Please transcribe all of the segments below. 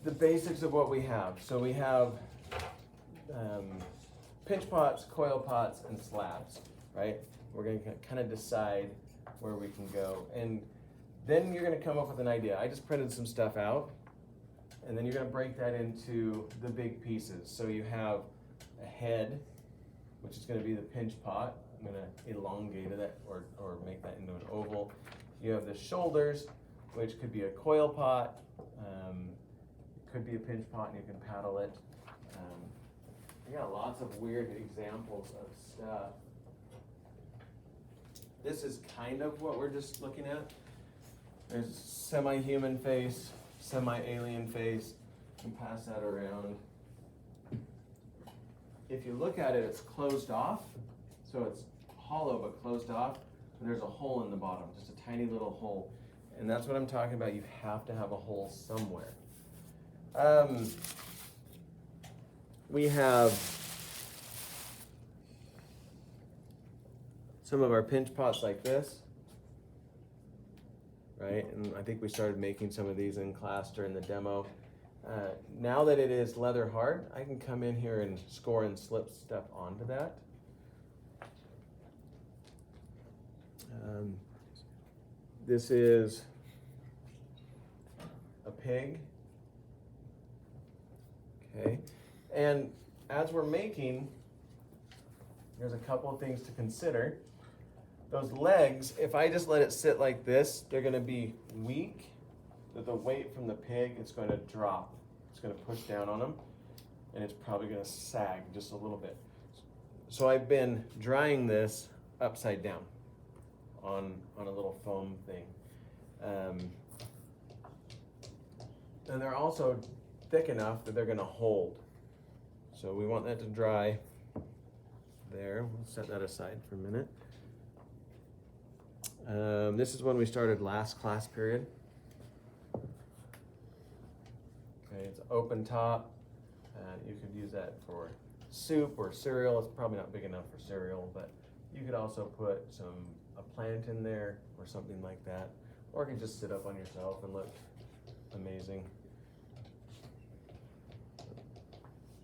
the basics of what we have. So we have pinch pots, coil pots, and slabs, right? We're going to kind of decide where we can go. And then you're going to come up with an idea. I just printed some stuff out, and then you're going to break that into the big pieces. So you have a head, which is going to be the pinch pot. I'm going to elongate it or make that into an oval. You have the shoulders, which could be a coil pot. It could be a pinch pot, and you can paddle it. I got lots of weird examples of stuff. This is kind of what we're just looking at. There's semi-human face, semi-alien face. You can pass that around. If you look at it, it's closed off. So it's hollow but closed off. And there's a hole in the bottom, just a tiny little hole. And that's what I'm talking about. You have to have a hole somewhere. We have some of our pinch pots like this, right? And I think we started making some of these in class during the demo. Now that it is leather hard, I can come in here and score and slip stuff onto that. This is a pig. Okay, and as we're making, there's a couple of things to consider. Those legs, if I just let it sit like this, they're going to be weak. That the weight from the pig is going to drop. It's going to push down on them, and it's probably going to sag just a little bit. So I've been drying this upside down on a little foam thing. And they're also thick enough that they're going to hold. So we want that to dry there. We'll set that aside for a minute. This is when we started last class period. Okay, it's open top. You could use that for soup or cereal. It's probably not big enough for cereal, but you could also put a plant in there or something like that. Or it can just sit up on yourself and look amazing.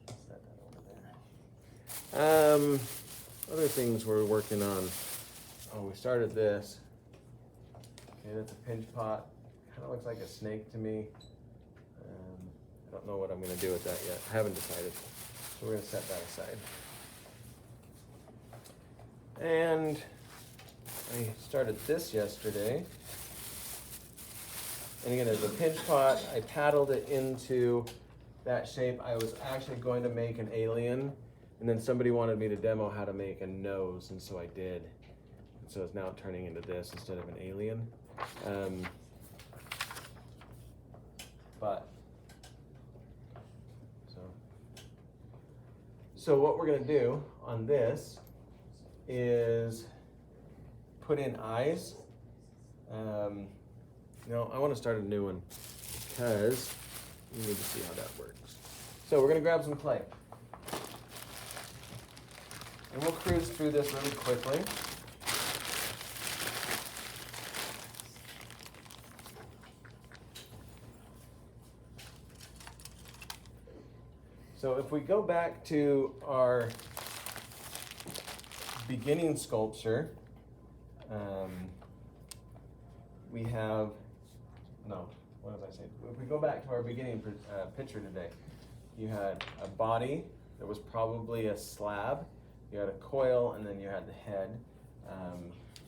Set that over there. Other things we're working on. Oh, we started this. Okay, that's a pinch pot. Kind of looks like a snake to me. I don't know what I'm going to do with that yet. I haven't decided. So we're going to set that aside. And I started this yesterday. And again, there's a pinch pot. I paddled it into that shape. I was actually going to make an alien, and then somebody wanted me to demo how to make a nose, and so I did. And so it's now turning into this instead of an alien. So what we're going to do on this is put in eyes. No, I want to start a new one because we need to see how that works. So we're going to grab some clay. And we'll cruise through this really quickly. So if we go back to our beginning sculpture, we have, no, what did I say? If we go back to our beginning picture today, you had a body that was probably a slab, you had a coil, and then you had the head.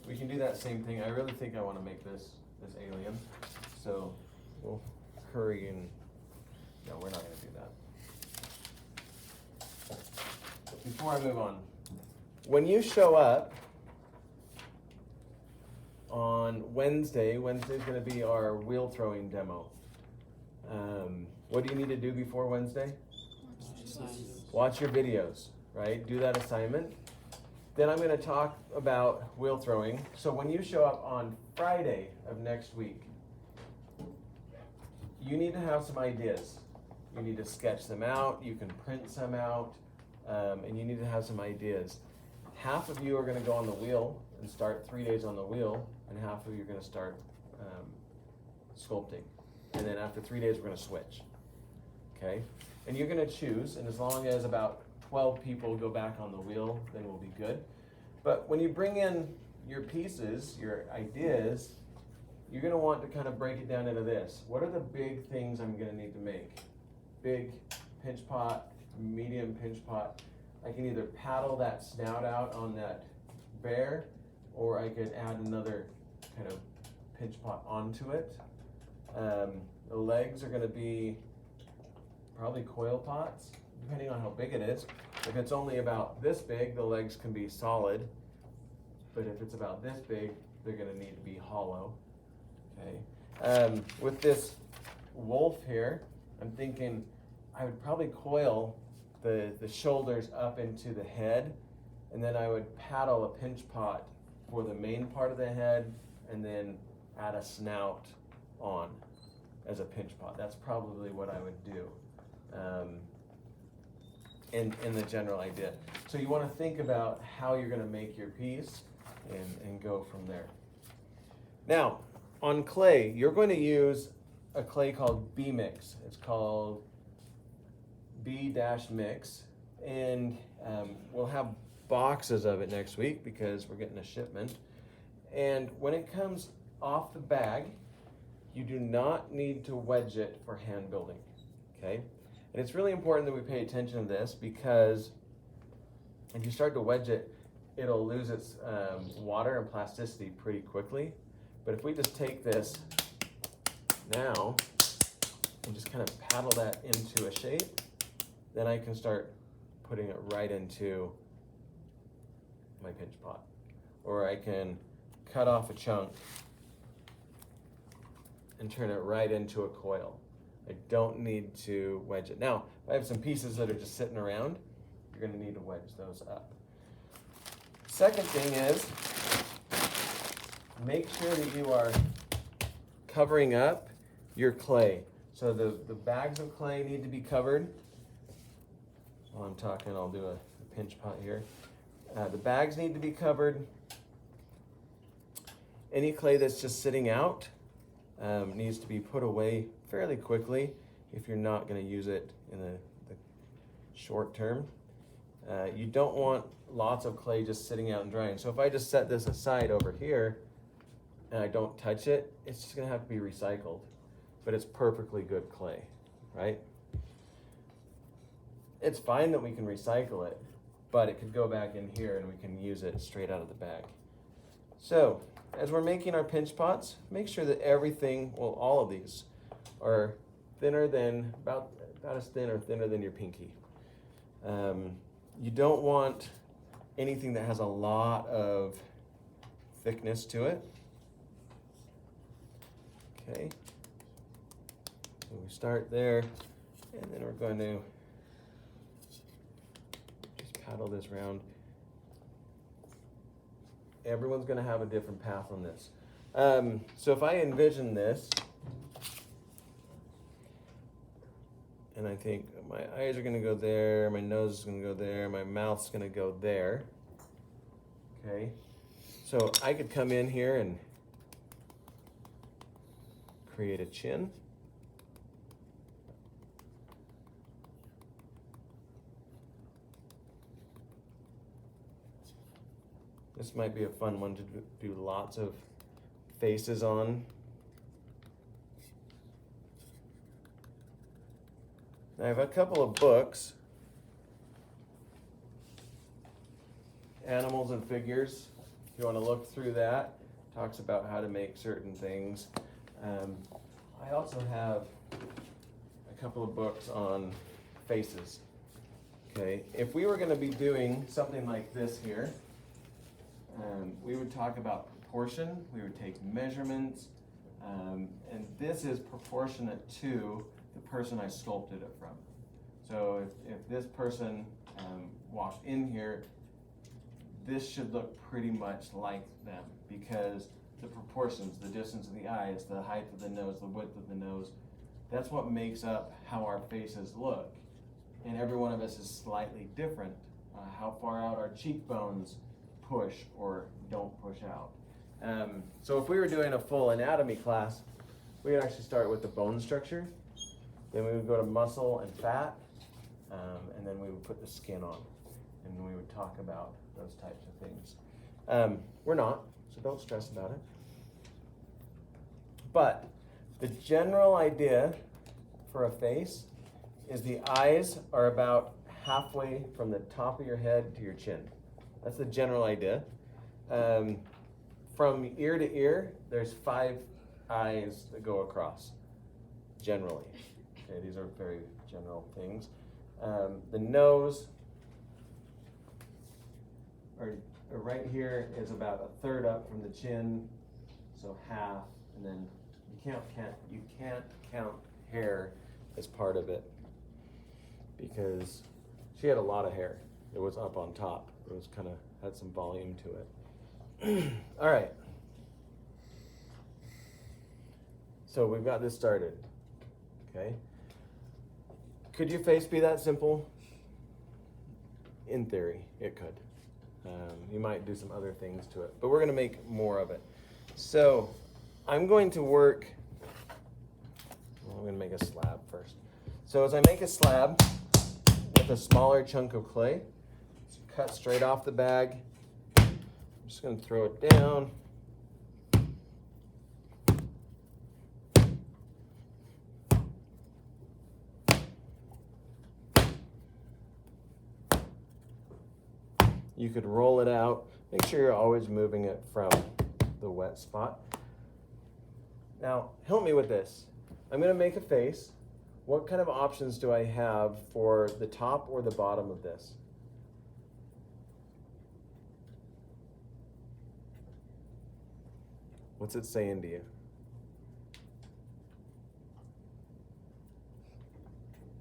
We can do that same thing. I really think I want to make this alien, so we'll hurry and, no, we're not going to do that. Before I move on, when you show up on Wednesday's going to be our wheel throwing demo. What do you need to do before Wednesday? Watch your videos, right? Do that assignment. Then I'm going to talk about wheel throwing. So when you show up on Friday of next week, you need to have some ideas. You need to sketch them out. You can print some out. And you need to have some ideas. Half of you are going to go on the wheel and start 3 days on the wheel, and half of you are going to start sculpting. And then after 3 days, we're going to switch. okay? And you're gonna choose, and as long as about 12 people go back on the wheel, then we'll be good. But when you bring in your pieces, your ideas, you're gonna want to kind of break it down into this. What are the big things I'm gonna need to make? Big pinch pot, medium pinch pot. I can either paddle that snout out on that bear, or I could add another kind of pinch pot onto it. The legs are gonna be probably coil pots, depending on how big it is. If it's only about this big, the legs can be solid. But if it's about this big, they're gonna need to be hollow, okay? With this wolf here, I'm thinking I would probably coil the shoulders up into the head, and then I would paddle a pinch pot for the main part of the head, and then add a snout on as a pinch pot. That's probably what I would do in the general idea. So you want to think about how you're going to make your piece and go from there. Now, on clay, you're going to use a clay called B-Mix. It's called B-Mix, and we'll have boxes of it next week because we're getting a shipment. And when it comes off the bag, you do not need to wedge it for hand building, okay? And it's really important that we pay attention to this, because if you start to wedge it, it'll lose its water and plasticity pretty quickly. But if we just take this now and just kind of paddle that into a shape, then I can start putting it right into my pinch pot. Or I can cut off a chunk and turn it right into a coil. I don't need to wedge it. Now, if I have some pieces that are just sitting around, you're gonna need to wedge those up. Second thing is, make sure that you are covering up your clay. So the bags of clay need to be covered. While I'm talking, I'll do a pinch pot here. The bags need to be covered. Any clay that's just sitting out needs to be put away fairly quickly if you're not going to use it in the short term. You don't want lots of clay just sitting out and drying. So if I just set this aside over here and I don't touch it, it's just going to have to be recycled. But it's perfectly good clay, right? It's fine that we can recycle it, but it could go back in here and we can use it straight out of the bag. So as we're making our pinch pots, make sure that everything, well, all of these are thinner than, about as thin or thinner than your pinky. You don't want anything that has a lot of thickness to it. Okay, so we start there, and then we're going to just paddle this around. Everyone's going to have a different path on this. So if I envision this, and I think my eyes are going to go there, my nose is going to go there, my mouth's going to go there. Okay, so I could come in here and create a chin. This might be a fun one to do lots of faces on. I have a couple of books, Animals and Figures. If you want to look through that, it talks about how to make certain things. I also have a couple of books on faces. Okay, if we were going to be doing something like this here, we would talk about proportion, we would take measurements, and this is proportionate to the person I sculpted it from. So if this person walked in here, this should look pretty much like them, because the proportions, the distance of the eyes, the height of the nose, the width of the nose, that's what makes up how our faces look. And every one of us is slightly different. How far out our cheekbones push or don't push out. So if we were doing a full anatomy class, we would actually start with the bone structure. Then we would go to muscle and fat, and then we would put the skin on, and we would talk about those types of things. We're not, so don't stress about it. But the general idea for a face is the eyes are about halfway from the top of your head to your chin. That's the general idea. From ear to ear, there's 5 eyes that go across, generally. Okay, these are very general things. The nose, or right here, is about 1/3 up from the chin, so half, and then you can't count hair as part of it because she had a lot of hair. It was up on top. It was kind of had some volume to it. All right. So we've got this started. Okay. Could your face be that simple? In theory, it could. You might do some other things to it, but we're going to make more of it. So I'm going to work, well, I'm going to make a slab first. So as I make a slab with a smaller chunk of clay, it's cut straight off the bag. I'm just going to throw it down. You could roll it out. Make sure you're always moving it from the wet spot. Now, help me with this. I'm going to make a face. What kind of options do I have for the top or the bottom of this? What's it saying to you?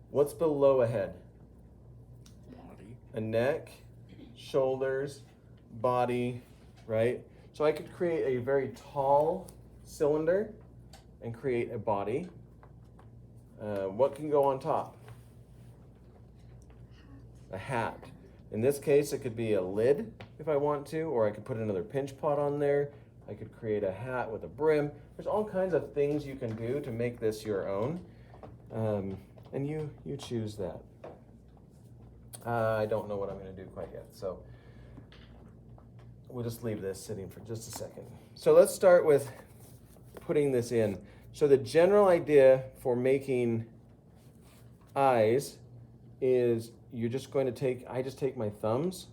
What's below a head? Body. A neck, shoulders, body, right? So I could create a very tall cylinder and create a body. What can go on top? A hat. In this case, it could be a lid if I want to, or I could put another pinch pot on there. I could create a hat with a brim. There's all kinds of things you can do to make this your own. And you choose that. I don't know what I'm going to do quite yet, so we'll just leave this sitting for just a second. So let's start with putting this in. So the general idea for making eyes is you're just going to take, I just take my thumbs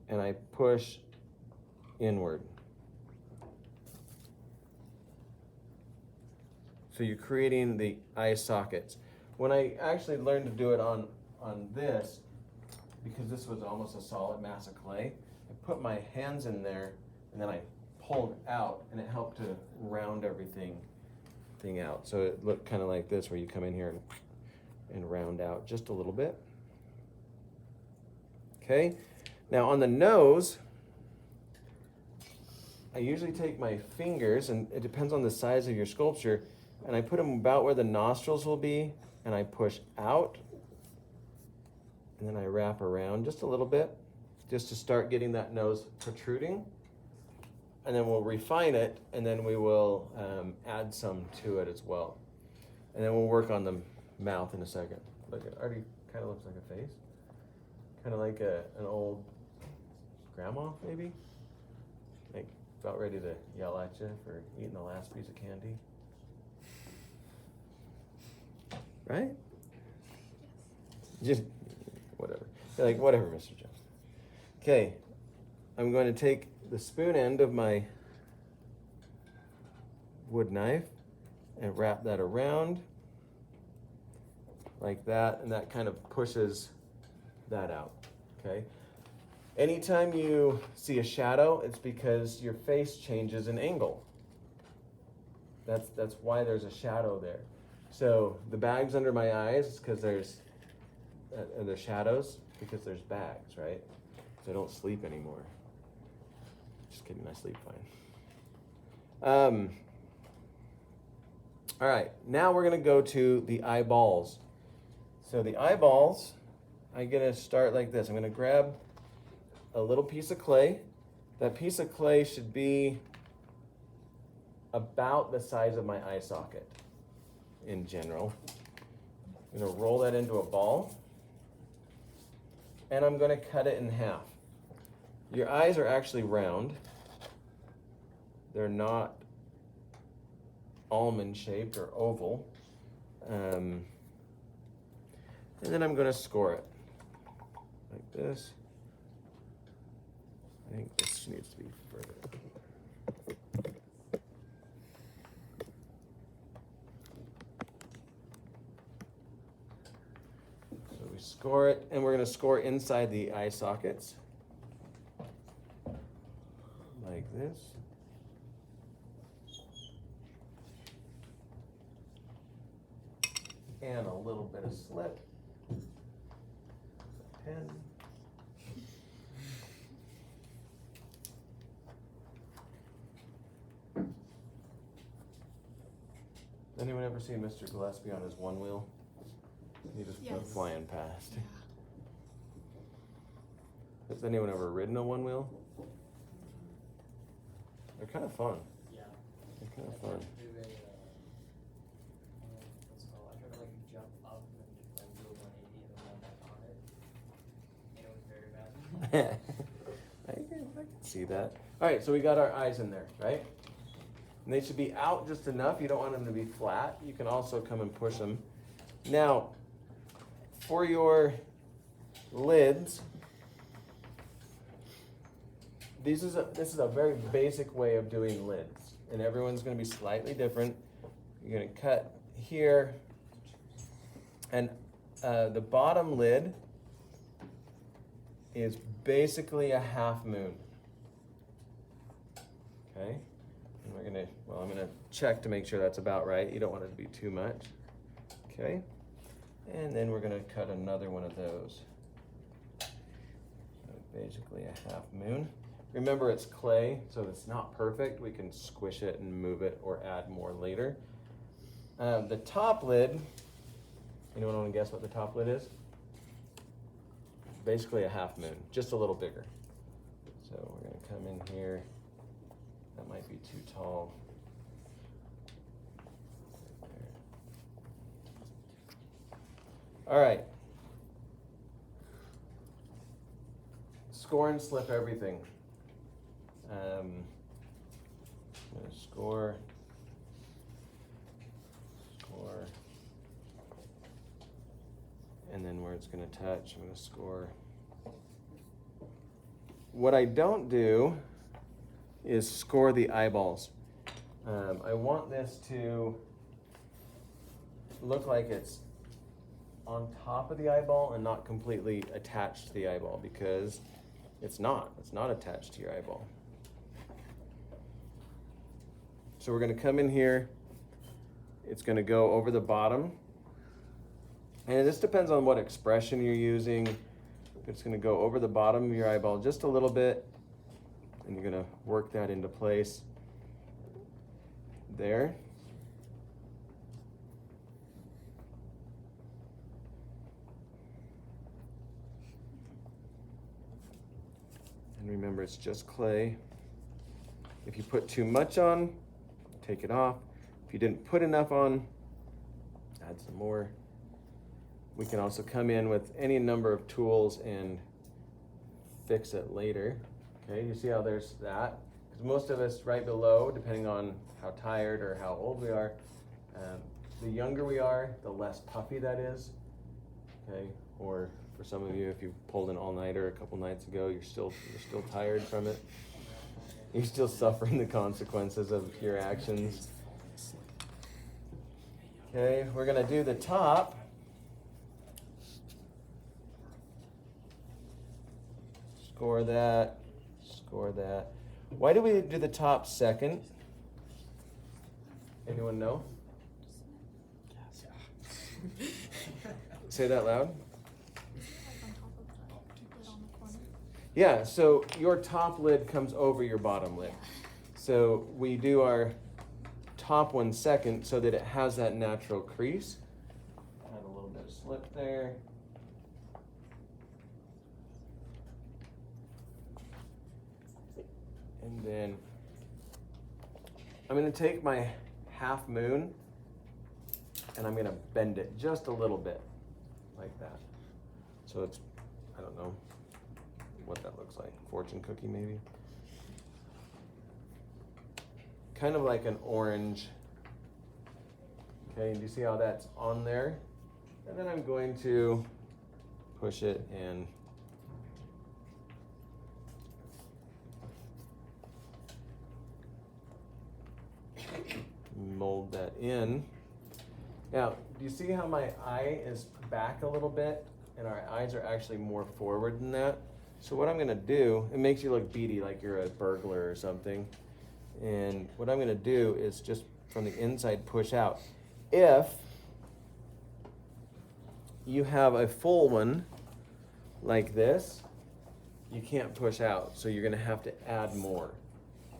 and I push inward. So you're creating the eye sockets. When I actually learned to do it on this, because this was almost a solid mass of clay, I put my hands in there and then I pulled out, and it helped to round everything out. So it looked kind of like this, where you come in here and round out just a little bit. Okay, now on the nose, I usually take my fingers, and it depends on the size of your sculpture, and I put them about where the nostrils will be, and I push out, and then I wrap around just a little bit, just to start getting that nose protruding. And then we'll refine it, and then we will add some to it as well. And then we'll work on the mouth in a second. Look, it already kind of looks like a face. Kind of like an old grandma, maybe? Like, about ready to yell at you for eating the last piece of candy. Right? Just, whatever. You're like, whatever, Mr. Jones. Okay, I'm going to take the spoon end of my wood knife and wrap that around like that, and that kind of pushes that out, okay? Anytime you see a shadow, it's because your face changes in angle. That's why there's a shadow there. So the bags under my eyes is because there's the shadows, because there's bags, right? So I don't sleep anymore. Just kidding, I sleep fine. All right, now we're gonna go to the eyeballs. So the eyeballs, I'm gonna start like this. I'm gonna grab a little piece of clay. That piece of clay should be about the size of my eye socket in general. I'm gonna roll that into a ball, and I'm gonna cut it in half. Your eyes are actually round. They're not almond shaped or oval. And then I'm gonna score it like this. I think this needs to be further. So we score it, and we're gonna score inside the eye sockets. Like this. And a little bit of slip. Pen. Anyone ever see Mr. Gillespie on his one wheel? He just went flying past. Yeah. Has anyone ever ridden a one wheel? They're kind of fun. Yeah. They're kind of I fun. tried to do what's it called? I tried to like jump up and like do a 180 and then land back on it. And it was very bad. I can see that. All right, so we got our eyes in there, right? And they should be out just enough. You don't want them to be flat. You can also come and push them. Now, for your lids, this is a very basic way of doing lids, and everyone's going to be slightly different. You're going to cut here, and the bottom lid is basically a half moon. Okay, and I'm gonna check to make sure that's about right. You don't want it to be too much. Okay, and then we're gonna cut another one of those. So basically a half moon. Remember, it's clay, so it's not perfect. We can squish it and move it or add more later. The top lid, anyone want to guess what the top lid is? Basically a half moon, just a little bigger. So we're going to come in here. That might be too tall. All right. Score and slip everything. I'm going to score, and then where it's going to touch, I'm going to score. What I don't do is score the eyeballs. I want this to look like it's on top of the eyeball and not completely attached to the eyeball, because it's not attached to your eyeball. So we're going to come in here. It's going to go over the bottom. And this depends on what expression you're using. It's going to go over the bottom of your eyeball just a little bit. And you're going to work that into place there. And remember, it's just clay. If you put too much on, take it off. If you didn't put enough on, add some more. We can also come in with any number of tools and fix it later. Okay, you see how there's that? Because most of us right below, depending on how tired or how old we are, the younger we are, the less puffy that is. Okay, or for some of you, if you pulled an all-nighter a couple nights ago, you're still tired from it. You're still suffering the consequences of your actions. Okay, we're gonna do the top. Score that. Why do we do the top second? Anyone know? Say that loud. Yeah, so your top lid comes over your bottom lid. So we do our top one second so that it has that natural crease. Add a little bit of slip there. And then I'm going to take my half moon and I'm gonna bend it just a little bit, like that. So it's, I don't know what that looks like, fortune cookie maybe? Kind of like an orange. Okay, do you see how that's on there? And then I'm going to push it and mold that in. Now, do you see how my eye is back a little bit? And our eyes are actually more forward than that. So what I'm gonna do, it makes you look beady, like you're a burglar or something. And what I'm gonna do is just from the inside push out. If you have a full one like this, you can't push out, so you're gonna have to add more.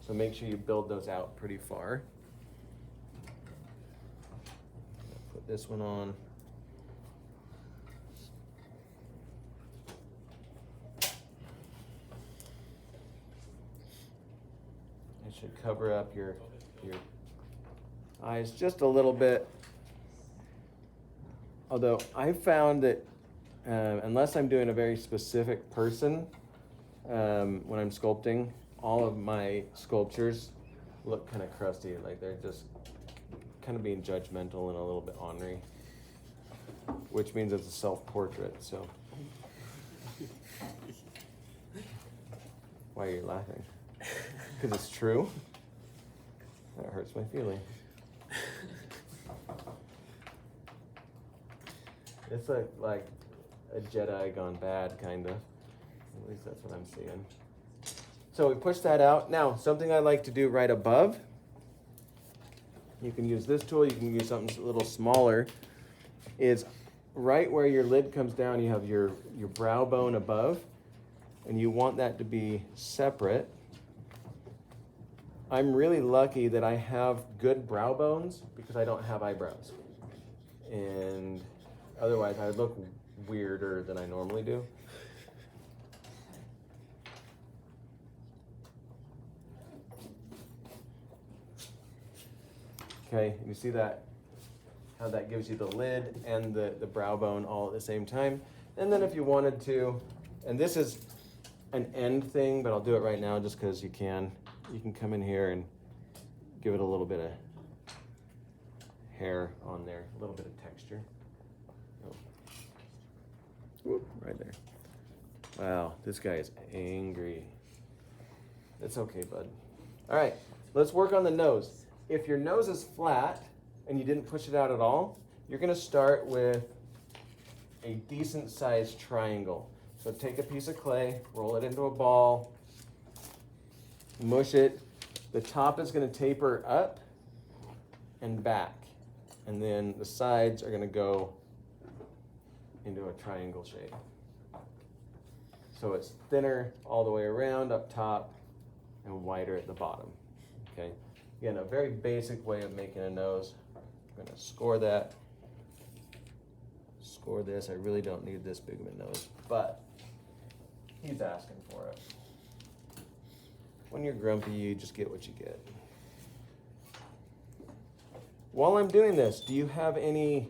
So make sure you build those out pretty far. Put this one on. It should cover up your eyes just a little bit. Although I found that unless I'm doing a very specific person, when I'm sculpting, all of my sculptures look kind of crusty, like they're just kind of being judgmental and a little bit ornery, which means it's a self-portrait, so. Why are you laughing? Because it's true? That hurts my feeling. It's like a Jedi gone bad, kind of. At least that's what I'm seeing. So we push that out. Now, something I like to do right above, you can use this tool, you can use something a little smaller, is right where your lid comes down, you have your brow bone above, and you want that to be separate. I'm really lucky that I have good brow bones because I don't have eyebrows. And otherwise I would look weirder than I normally do. Okay, you see that, how that gives you the lid and the brow bone all at the same time. And then if you wanted to, and this is an end thing, but I'll do it right now just because you can come in here and give it a little bit of hair on there, a little bit of texture. Oh. Whoop, right there. Wow, this guy is angry. It's okay, bud. All right, let's work on the nose. If your nose is flat and you didn't push it out at all, you're gonna start with a decent sized triangle. So take a piece of clay, roll it into a ball, mush it. The top is gonna taper up and back. And then the sides are gonna go into a triangle shape. So it's thinner all the way around up top and wider at the bottom, okay? Again, a very basic way of making a nose. I'm gonna score that. Score this, I really don't need this big of a nose, but he's asking for it. When you're grumpy, you just get what you get. While I'm doing this, do you have any,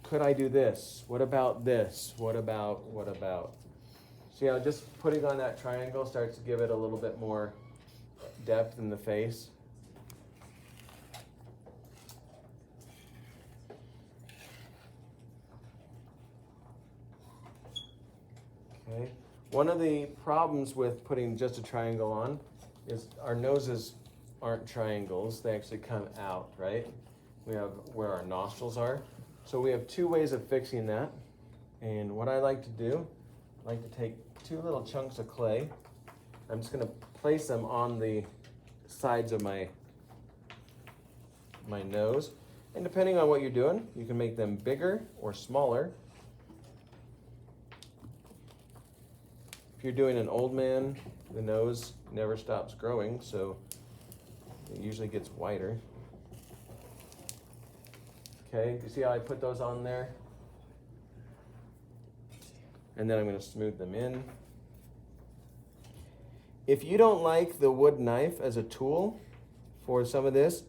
could I do this? What about this? What about? See how just putting on that triangle starts to give it a little bit more depth in the face? Okay. One of the problems with putting just a triangle on is our noses aren't triangles. They actually come out, right? We have where our nostrils are. So we have two ways of fixing that. And what I like to do, I like to take two little chunks of clay. I'm just going to place them on the sides of my nose. And depending on what you're doing, you can make them bigger or smaller. If you're doing an old man, the nose never stops growing, so it usually gets wider. Okay, you see how I put those on there? And then I'm going to smooth them in. If you don't like the wood knife as a tool for some of this,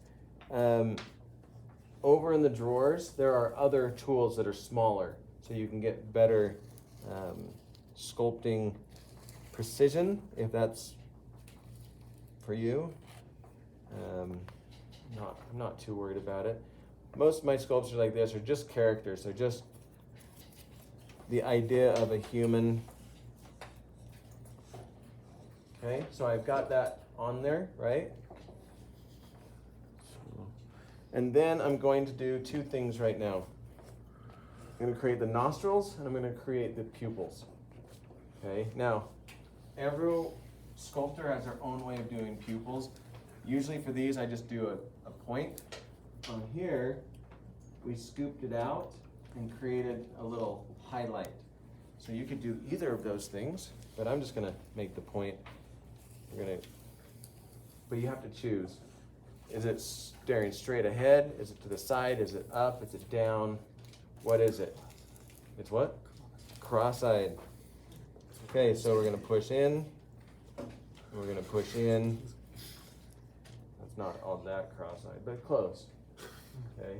over in the drawers, there are other tools that are smaller, so you can get better sculpting precision, if that's for you. I'm not too worried about it. Most of my sculptures like this are just characters. They're just the idea of a human. Okay, so I've got that on there, right? And then I'm going to do two things right now. I'm going to create the nostrils and I'm going to create the pupils. Okay, now every sculptor has their own way of doing pupils. Usually for these I just do a point. On here we scooped it out and created a little highlight. So you could do either of those things, but I'm just going to make the point. But you have to choose. Is it staring straight ahead? Is it to the side? Is it up? Is it down? What is it? It's what? Cross-eyed. Okay, so we're going to push in. We're going to push in. It's not all that cross-eyed, but close. Okay,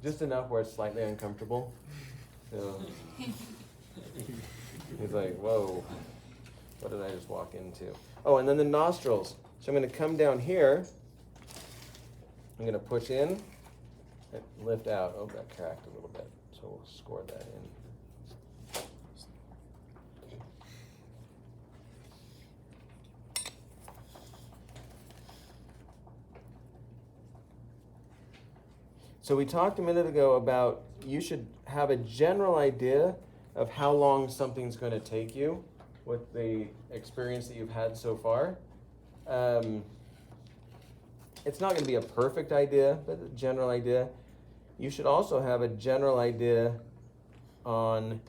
just enough where it's slightly uncomfortable. So he's like, whoa, what did I just walk into? Oh, and then the nostrils. So I'm going to come down here. I'm going to push in and lift out. Oh, that cracked a little bit, so we'll score that in. So we talked a minute ago about you should have a general idea of how long something's going to take you with the experience that you've had so far. It's not going to be a perfect idea, but a general idea. You should also have a general idea on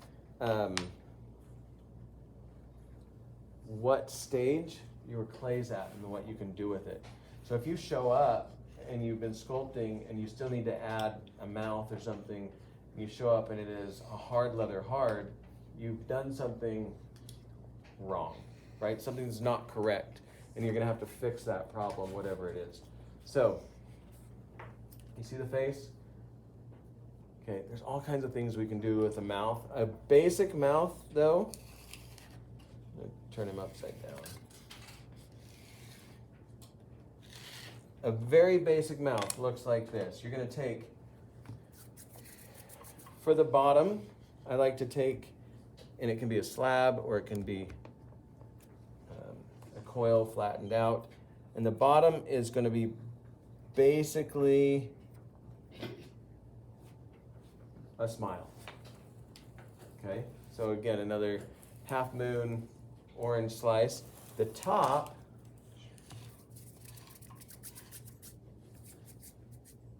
what stage your clay's at and what you can do with it. So if you show up and you've been sculpting and you still need to add a mouth or something, and you show up and it is a hard leather hard, you've done something wrong, right? Something's not correct, and you're gonna have to fix that problem, whatever it is. So, you see the face? Okay, there's all kinds of things we can do with a mouth. A basic mouth, though, I'm gonna turn him upside down. A very basic mouth looks like this. You're going to take, for the bottom, I like to take, and it can be a slab or it can be a coil flattened out. And the bottom is going to be basically a smile. Okay, so again, another half moon orange slice. The top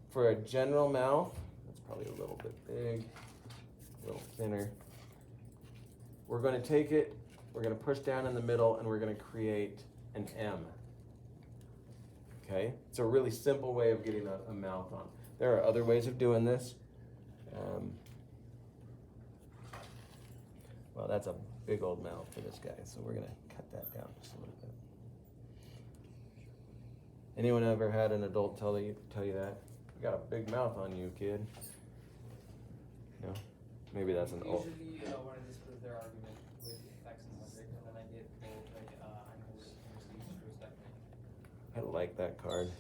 for a general mouth, that's probably a little bit big, a little thinner. We're going to take it, we're going to push down in the middle, and we're going to create an M. Okay, it's a really simple way of getting a mouth on. There are other ways of doing this. Well, that's a big old mouth for this guy, so we're going to cut that down just a little bit. Anyone ever had an adult tell you that? You got a big mouth on you, kid. No? Maybe that's an old. Usually, when I disprove their argument with effects and logic, and then I get told, like, I'm just respect me. I like that card.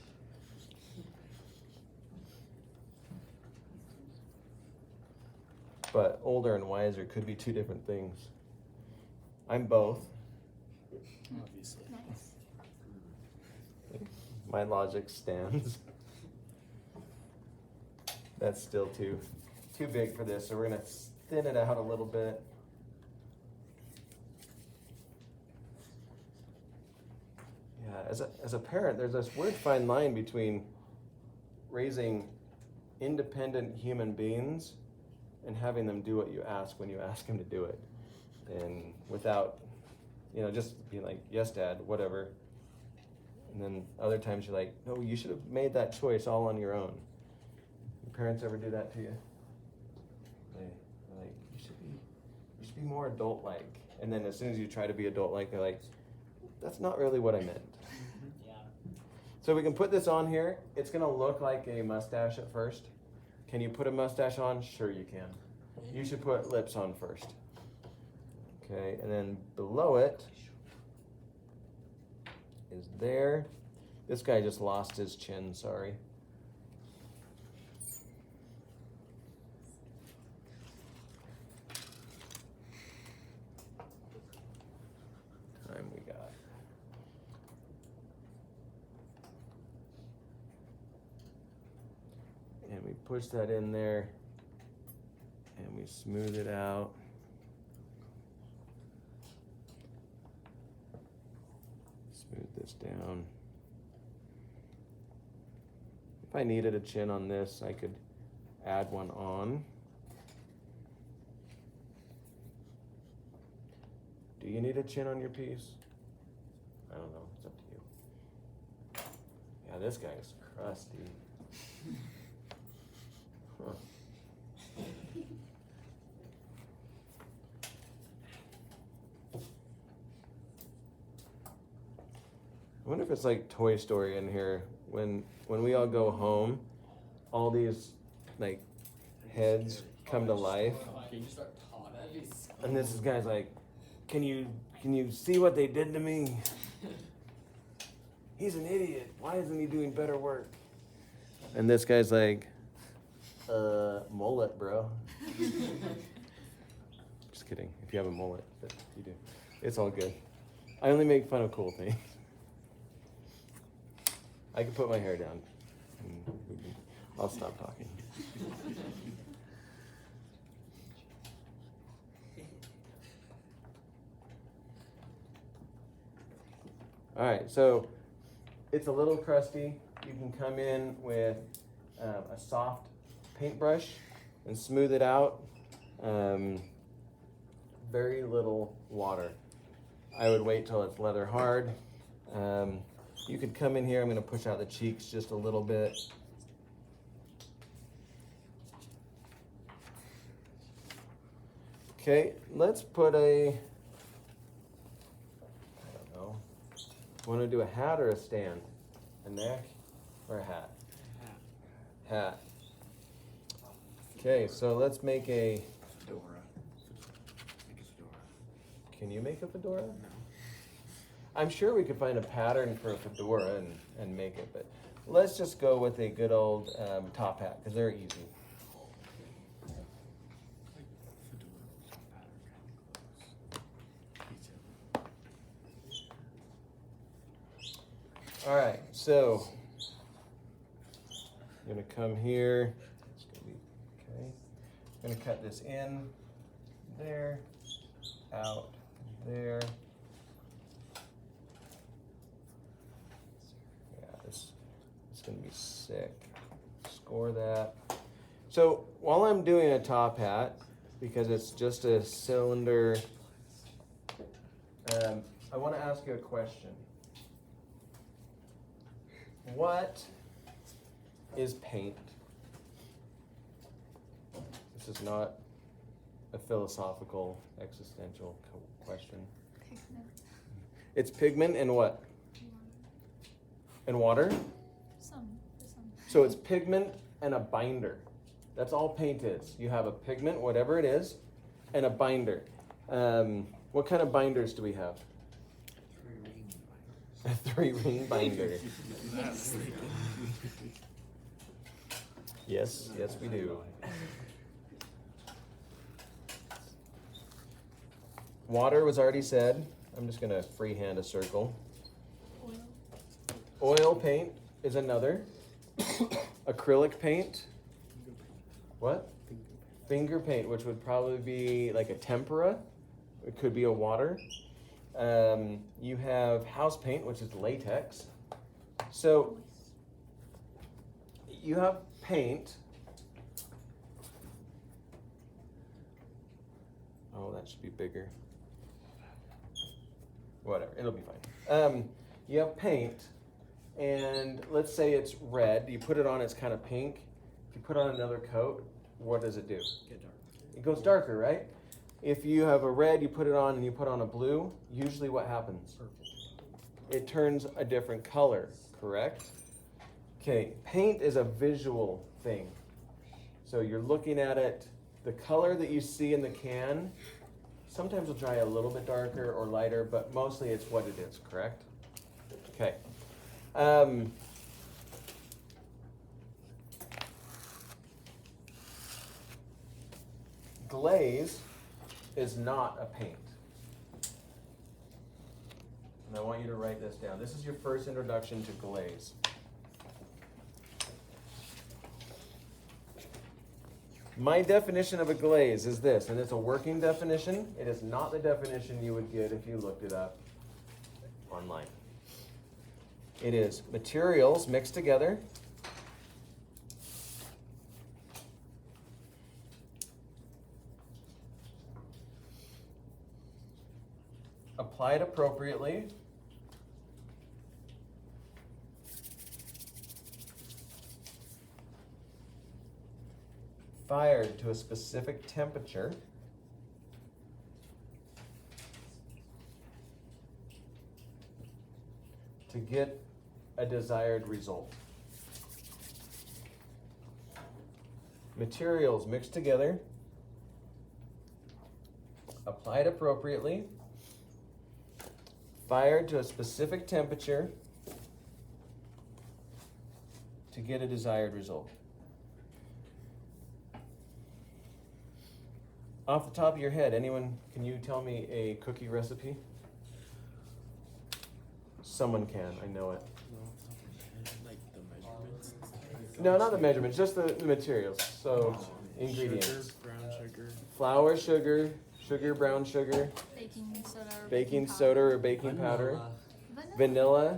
But older and wiser could be two different things. I'm both. Obviously. Nice. My logic stands. That's still too big for this, so we're gonna thin it out a little bit. Yeah, as a parent, there's this weird fine line between raising independent human beings and having them do what you ask when you ask them to do it, and without, just being like, yes, Dad, whatever. And then other times you're like, no, you should have made that choice all on your own. Parents ever do that to you? They're like, you should be more adult-like. And then as soon as you try to be adult-like, they're like, that's not really what I meant. Yeah. So we can put this on here. It's gonna look like a mustache at first. Can you put a mustache on? Sure you can. You should put lips on first. Okay, and then below it is there. This guy just lost his chin, sorry. Time we got. And we push that in there and we smooth it out. Smooth this down. If I needed a chin on this, I could add one on. Do you need a chin on your piece? I don't know, it's up to you. Yeah, this guy's crusty. Huh. I wonder if it's like Toy Story in here. When we all go home, all these like heads come to life, Can you start talking? and this guy's like, "Can you see what they did to me? He's an idiot. Why isn't he doing better work?" And this guy's like, mullet, bro." Just kidding. If you have a mullet, but you do. It's all good. I only make fun of cool things. I can put my hair down. I'll stop talking. All right, so it's a little crusty. You can come in with a soft paintbrush and smooth it out. Very little water. I would wait till it's leather hard. You could come in here. I'm going to push out the cheeks just a little bit. Okay, let's put a, I don't know, want to do a hat or a stand? A neck or a hat? Hat. Okay, so let's make a Fedora. Make a fedora. Can you make a fedora? No. I'm sure we could find a pattern for a fedora and make it, but let's just go with a good old top hat because they're easy. All right, so I'm gonna come here. It's gonna be okay. I'm gonna cut this in, there, out, there. Yeah, it's gonna be sick. Score that. So while I'm doing a top hat, because it's just a cylinder, I want to ask you a question. What is paint? This is not a philosophical, existential question. Pigment. It's pigment and what? And water? Some. So it's pigment and a binder. That's all paint is. You have a pigment, whatever it is, and a binder. What kind of binders do we have? 3-ring binder. Yes, we do. Water was already said. I'm just gonna freehand a circle. Oil paint is another. Acrylic paint. What? Finger paint, which would probably be like a tempera. It could be a water. You have house paint, which is latex. So you have paint. Oh, that should be bigger. Whatever, it'll be fine. You have paint, and let's say it's red. You put it on, it's kind of pink. If you put on another coat, what does it do? Get dark. It goes darker, right? If you have a red, you put it on and you put on a blue, usually what happens? It turns a different color, correct? Okay, paint is a visual thing. So you're looking at it, the color that you see in the can, sometimes will dry a little bit darker or lighter, but mostly it's what it is, correct? Okay. Glaze is not a paint. And I want you to write this down. This is your first introduction to glaze. My definition of a glaze is this, and it's a working definition. It is not the definition you would get if you looked it up online. It is materials mixed together, applied appropriately, fired to a specific temperature, to get a desired result. Materials mixed together, applied appropriately, fired to a specific temperature to get a desired result. Off the top of your head, anyone, can you tell me a cookie recipe? Someone can, I know it. Like the measurements? No, not the measurements, just the materials. So, ingredients. Sugar, brown sugar. Flour, sugar, brown sugar, Baking soda or baking soda or baking powder, vanilla,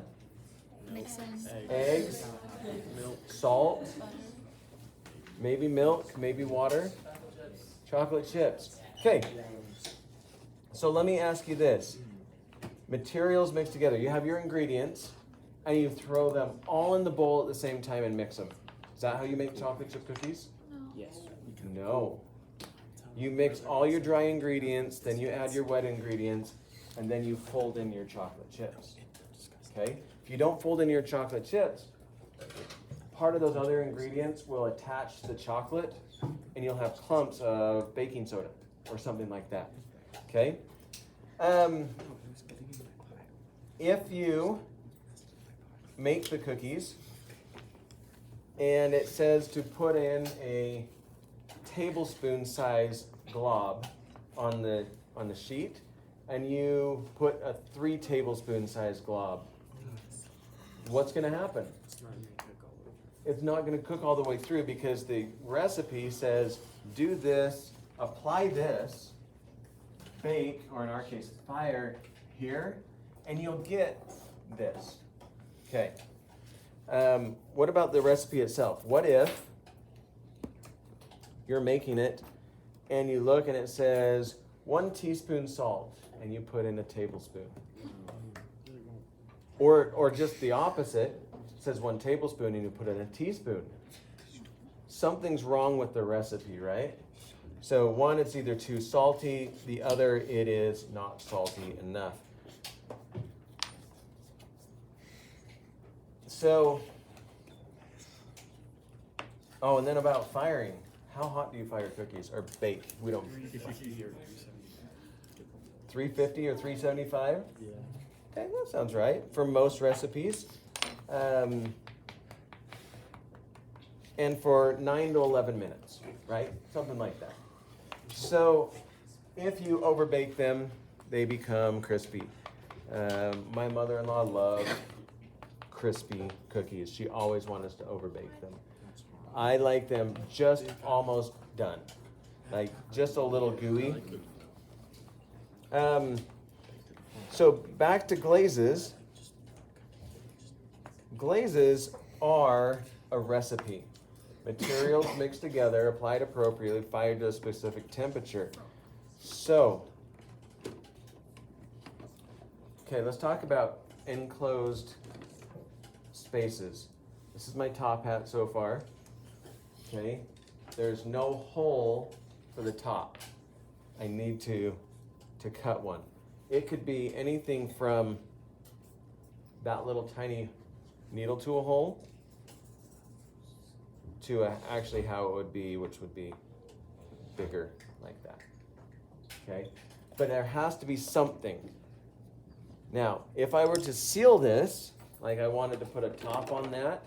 Mix in eggs, Milk. salt, butter. maybe milk, maybe water, chocolate chips. Okay, so let me ask you this. Materials mixed together. You have your ingredients, and you throw them all in the bowl at the same time and mix them. Is that how you make chocolate chip cookies? No. Yes. No. You mix all your dry ingredients, then you add your wet ingredients, and then you fold in your chocolate chips. Okay? If you don't fold in your chocolate chips, part of those other ingredients will attach to the chocolate, and you'll have clumps of baking soda or something like that. Okay? If you make the cookies and it says to put in a tablespoon size glob on the sheet, and you put a 3 tablespoon size glob, what's going to happen? It's not gonna cook all the way. It's not going to cook all the way through because the recipe says do this, apply this, bake, or in our case fire here, and you'll get this. Okay. What about the recipe itself? What if you're making it and you look and it says 1 teaspoon salt and you put in a tablespoon? Or just the opposite, it says 1 tablespoon and you put in a teaspoon. Something's wrong with the recipe, right? So one, it's either too salty, the other, it is not salty enough. So, oh, and then about firing. How hot do you fire cookies or bake? We don't. 350 or 375. 350 or 375? Yeah. Okay, that sounds right for most recipes. And for 9 to 11 minutes, right? Something like that. So, if you overbake them, they become crispy. My mother-in-law loved crispy cookies. She always wanted us to overbake them. I like them just almost done, like just a little gooey. So back to glazes. Glazes are a recipe. Materials mixed together, applied appropriately, fired to a specific temperature. So, okay, let's talk about enclosed spaces. This is my top hat so far. Okay, there's no hole for the top. I need to cut one. It could be anything from that little tiny needle tool hole to actually how it would be, which would be bigger like that. Okay, but there has to be something. Now, if I were to seal this, like I wanted to put a top on that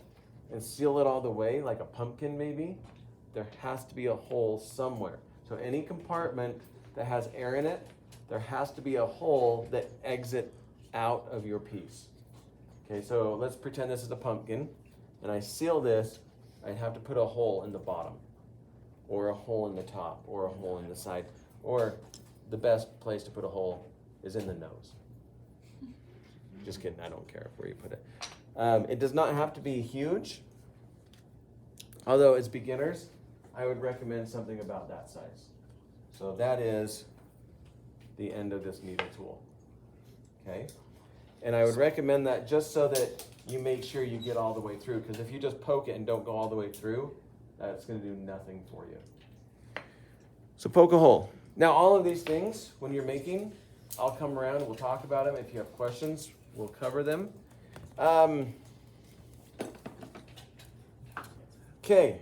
and seal it all the way, like a pumpkin maybe, there has to be a hole somewhere. So any compartment that has air in it, there has to be a hole that exits out of your piece. Okay, so let's pretend this is a pumpkin, and I seal this, I'd have to put a hole in the bottom, or a hole in the top, or a hole in the side, or the best place to put a hole is in the nose. Just kidding, I don't care where you put it. It does not have to be huge, although as beginners, I would recommend something about that size. So that is the end of this needle tool, okay? And I would recommend that just so that you make sure you get all the way through, because if you just poke it and don't go all the way through, that's gonna do nothing for you. So poke a hole. Now all of these things, when you're making, I'll come around and we'll talk about them. If you have questions, we'll cover them. Okay,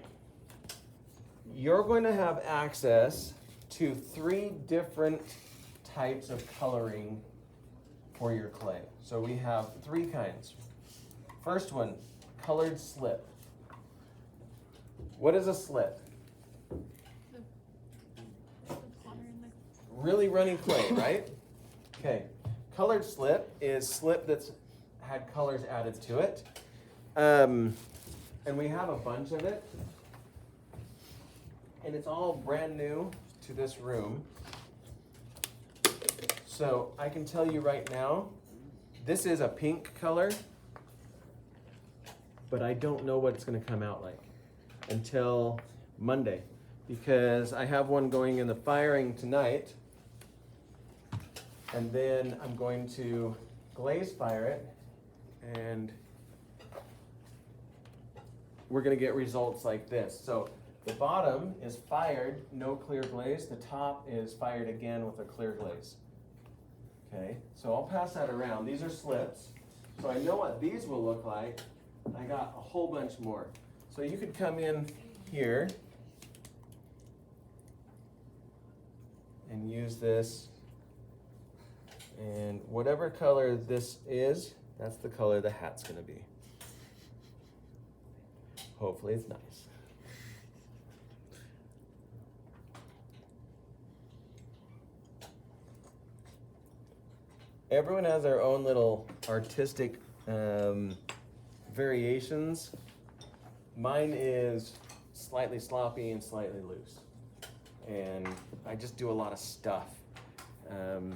you're going to have access to 3 different types of coloring for your clay. So we have 3 kinds. First one, colored slip. What is a slip? The water in the Really running clay, right? Okay, colored slip is slip that's had colors added to it. And we have a bunch of it. And it's all brand new to this room. So I can tell you right now, this is a pink color, but I don't know what it's gonna come out like until Monday, because I have one going in the firing tonight, and then I'm going to glaze fire it, and we're gonna get results like this. So the bottom is fired, no clear glaze. The top is fired again with a clear glaze. Okay, so I'll pass that around. These are slips. So I know what these will look like. I got a whole bunch more. So you could come in here and use this. And whatever color this is, that's the color the hat's gonna be. Hopefully it's nice. Everyone has their own little artistic variations. Mine is slightly sloppy and slightly loose. And I just do a lot of stuff. And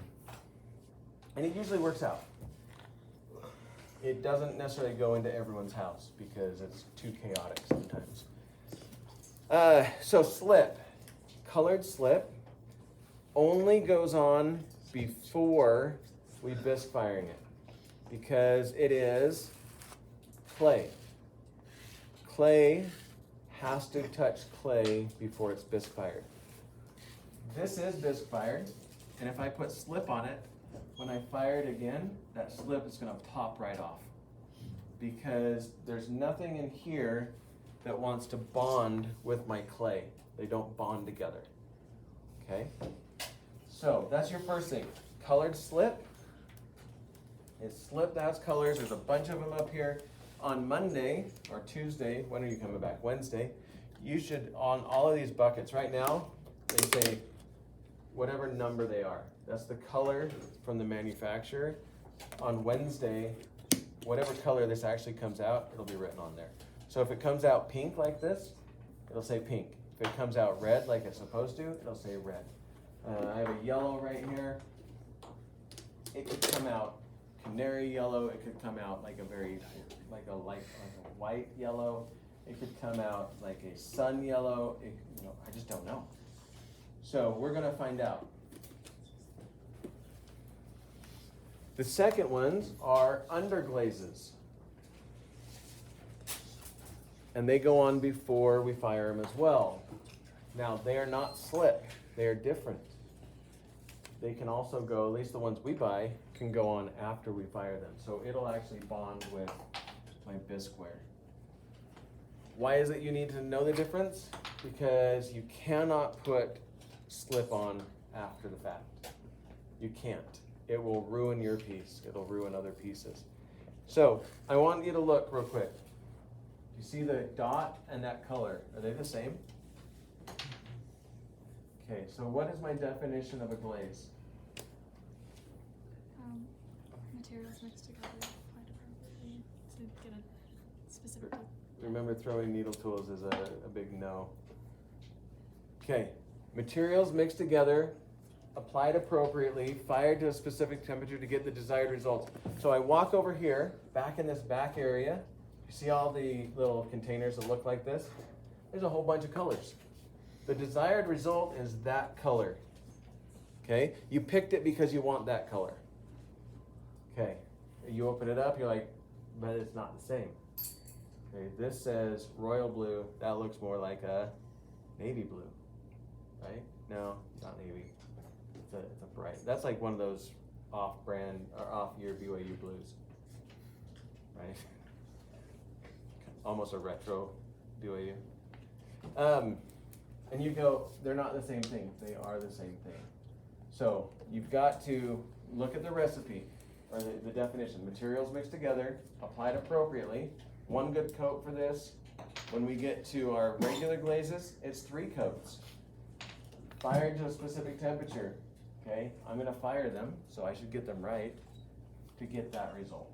it usually works out. It doesn't necessarily go into everyone's house because it's too chaotic sometimes. So slip, colored slip, only goes on before we bisque firing it, because it is clay. Clay has to touch clay before it's bisque fired. This is bisque fired, and if I put slip on it, when I fire it again, that slip is gonna pop right off, because there's nothing in here that wants to bond with my clay. They don't bond together, okay? So that's your first thing, colored slip. It's slip that has colors. There's a bunch of them up here. On Monday or Tuesday, when are you coming back? Wednesday. You should, on all of these buckets, right now, they say whatever number they are. That's the color from the manufacturer. On Wednesday, whatever color this actually comes out, it'll be written on there. So if it comes out pink like this, it'll say pink. If it comes out red like it's supposed to, it'll say red. I have a yellow right here. It could come out canary yellow. It could come out like a very, like a white yellow. It could come out like a sun yellow. I just don't know. So we're gonna find out. The second ones are underglazes. And they go on before we fire them as well. Now they are not slip, they are different. They can also go, at least the ones we buy, can go on after we fire them. So it'll actually bond with my bisqueware. Why is it you need to know the difference? Because you cannot put slip-on after the fact. You can't. It will ruin your piece. It'll ruin other pieces. So I want you to look real quick. You see the dot and that color, are they the same? Okay, so what is my definition of a glaze? Materials mixed together, applied appropriately to get a specific type. Remember, throwing needle tools is a big no. Okay, materials mixed together, applied appropriately, fired to a specific temperature to get the desired results. So I walk over here, back in this back area. You see all the little containers that look like this? There's a whole bunch of colors. The desired result is that color. Okay, you picked it because you want that color. Okay, you open it up, you're like, but it's not the same. Okay, this says royal blue, that looks more like a navy blue, right? No, not navy. It's a bright, that's like one of those off-brand or off-year BYU blues, right? Almost a retro BYU. And you go, they're not the same thing. They are the same thing. So you've got to look at the recipe or the definition. Materials mixed together, applied appropriately. One good coat for this. When we get to our regular glazes, it's 3 coats. Fired to a specific temperature. Okay, I'm gonna fire them, so I should get them right to get that result.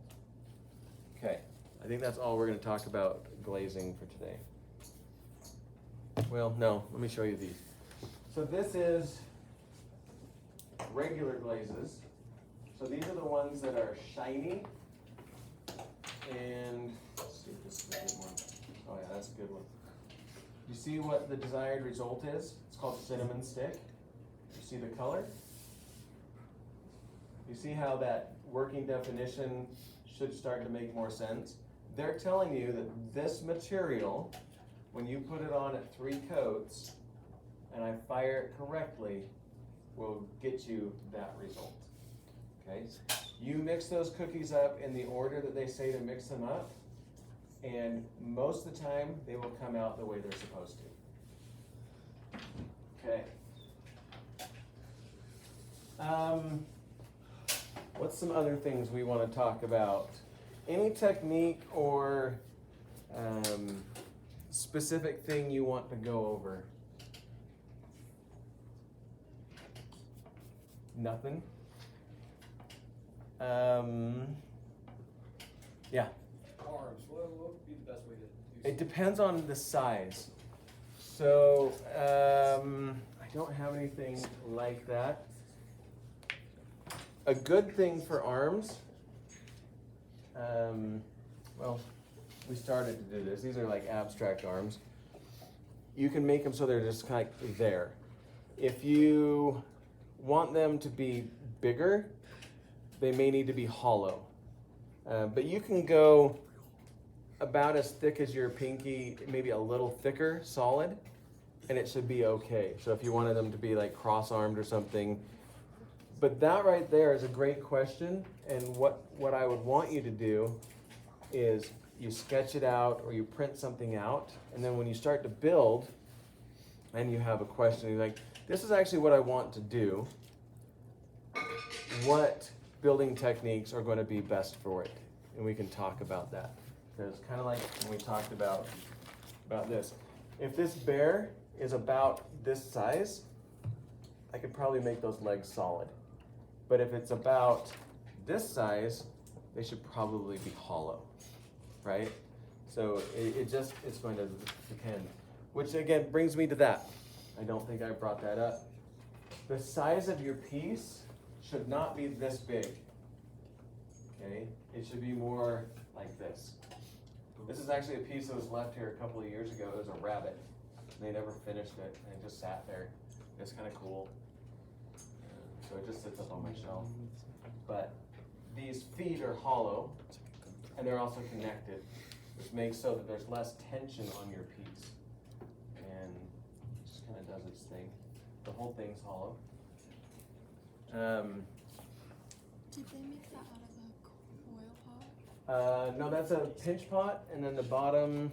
Okay, I think that's all we're gonna talk about glazing for today. Well, no, let me show you these. So this is regular glazes. So these are the ones that are shiny. And let's see if this is a good one. Oh yeah, that's a good one. You see what the desired result is? It's called cinnamon stick. You see the color? You see how that working definition should start to make more sense? They're telling you that this material, when you put it on at 3 coats, and I fire it correctly, will get you that result. Okay? You mix those cookies up in the order that they say to mix them up, and most of the time, they will come out the way they're supposed to. Okay. What's some other things we want to talk about? Any technique or specific thing you want to go over? Nothing? Yeah. Arms, what would be the best way to do It depends on the size. So, I don't have anything like that. A good thing for arms, well, we started to do this. These are like abstract arms. You can make them so they're just kind of there. If you want them to be bigger, they may need to be hollow. But you can go about as thick as your pinky, maybe a little thicker, solid, and it should be okay. So if you wanted them to be like cross-armed or something. But that right there is a great question, and what I would want you to do is you sketch it out or you print something out, and then when you start to build and you have a question, you're like, this is actually what I want to do. What building techniques are going to be best for it? And we can talk about that. Because kind of like when we talked about this. If this bear is about this size, I could probably make those legs solid. But if it's about this size, they should probably be hollow, right? So it's going to depend. Which again brings me to that. I don't think I brought that up. The size of your piece should not be this big, okay? It should be more like this. This is actually a piece that was left here a couple of years ago. It was a rabbit. They never finished it, and it just sat there. It's kind of cool. So it just sits up on my shelf. But these feet are hollow, and they're also connected, which makes so that there's less tension on your piece. And it just kind of does its thing. The whole thing's hollow. Did they make that out of a coil pot? No, that's a pinch pot, and then the bottom,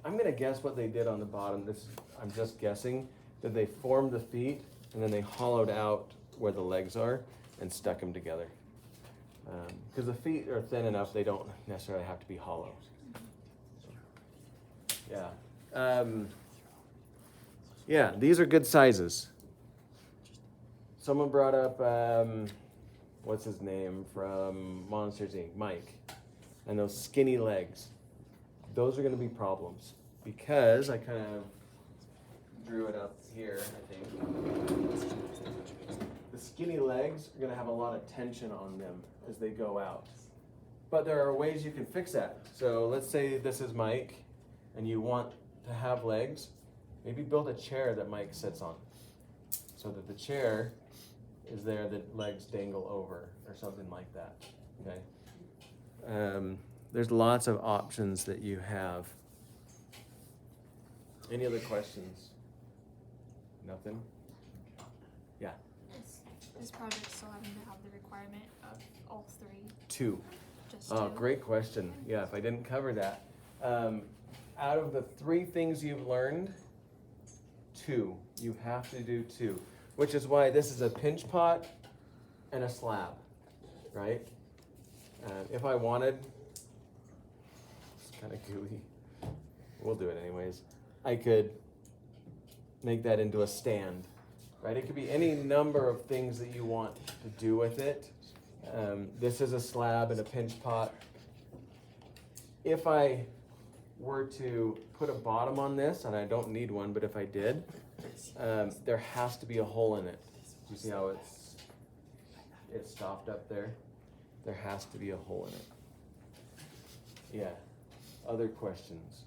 I'm gonna guess what they did on the bottom. I'm just guessing that they formed the feet and then they hollowed out where the legs are and stuck them together. Because the feet are thin enough, they don't necessarily have to be hollow. Yeah. Yeah, these are good sizes. Someone brought up, what's his name from Monsters Inc., Mike, and those skinny legs. Those are going to be problems because I kind of drew it up here, I think. The skinny legs are going to have a lot of tension on them as they go out. But there are ways you can fix that. So let's say this is Mike and you want to have legs. Maybe build a chair that Mike sits on so that the chair is there, the legs dangle over or something like that, okay? There's lots of options that you have. Any other questions? Nothing? Yeah. Is project still having to have the requirement of all three? 2. Just Oh, two? great question. Yeah, if I didn't cover that. Out of the 3 things you've learned, 2. You have to do 2. Which is why this is a pinch pot and a slab, right? If I wanted, it's kind of gooey. We'll do it anyways. I could make that into a stand, right? It could be any number of things that you want to do with it. This is a slab and a pinch pot. If I were to put a bottom on this, and I don't need one, but if I did, there has to be a hole in it. You see how it's stopped up there? There has to be a hole in it. Yeah. Other questions?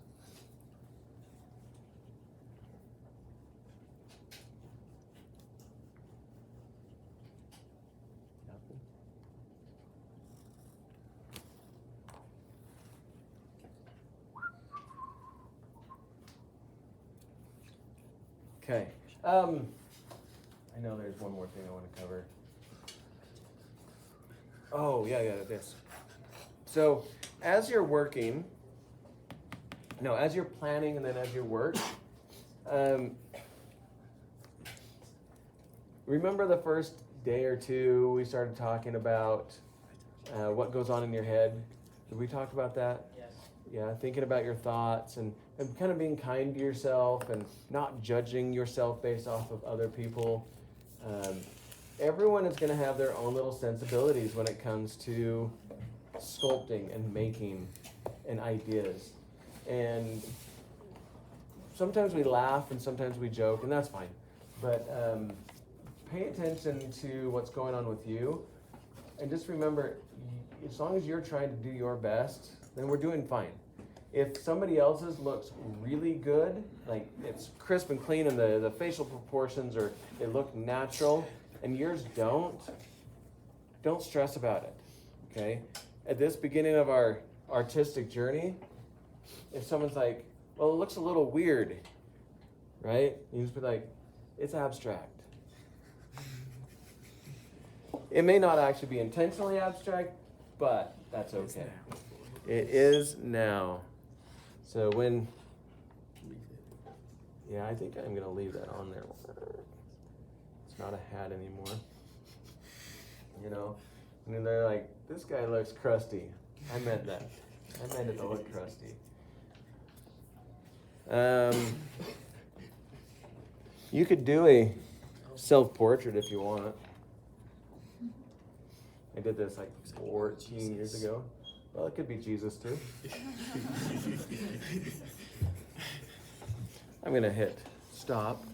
Nothing? Okay. I know there's one more thing I want to cover. Oh, yeah, this. So, as you're working, as you're planning and then as you work, remember the first day or two we started talking about what goes on in your head? Did we talk about that? Yes. Yeah, thinking about your thoughts and kind of being kind to yourself and not judging yourself based off of other people. Everyone is going to have their own little sensibilities when it comes to sculpting and making and ideas. And sometimes we laugh and sometimes we joke, and that's fine. But pay attention to what's going on with you. And just remember, as long as you're trying to do your best, then we're doing fine. If somebody else's looks really good, like it's crisp and clean and the facial proportions or they look natural, and yours don't stress about it, okay? At this beginning of our artistic journey, if someone's like, well, it looks a little weird, right? You just be like, it's abstract. It may not actually be intentionally abstract, but that's okay. It is now. So I think I'm gonna leave that on there. It's not a hat anymore. And then they're like, this guy looks crusty. I meant that. I meant it to look crusty. You could do a self-portrait if you want. I did this like 14 years ago. Well, it could be Jesus too. I'm gonna hit stop.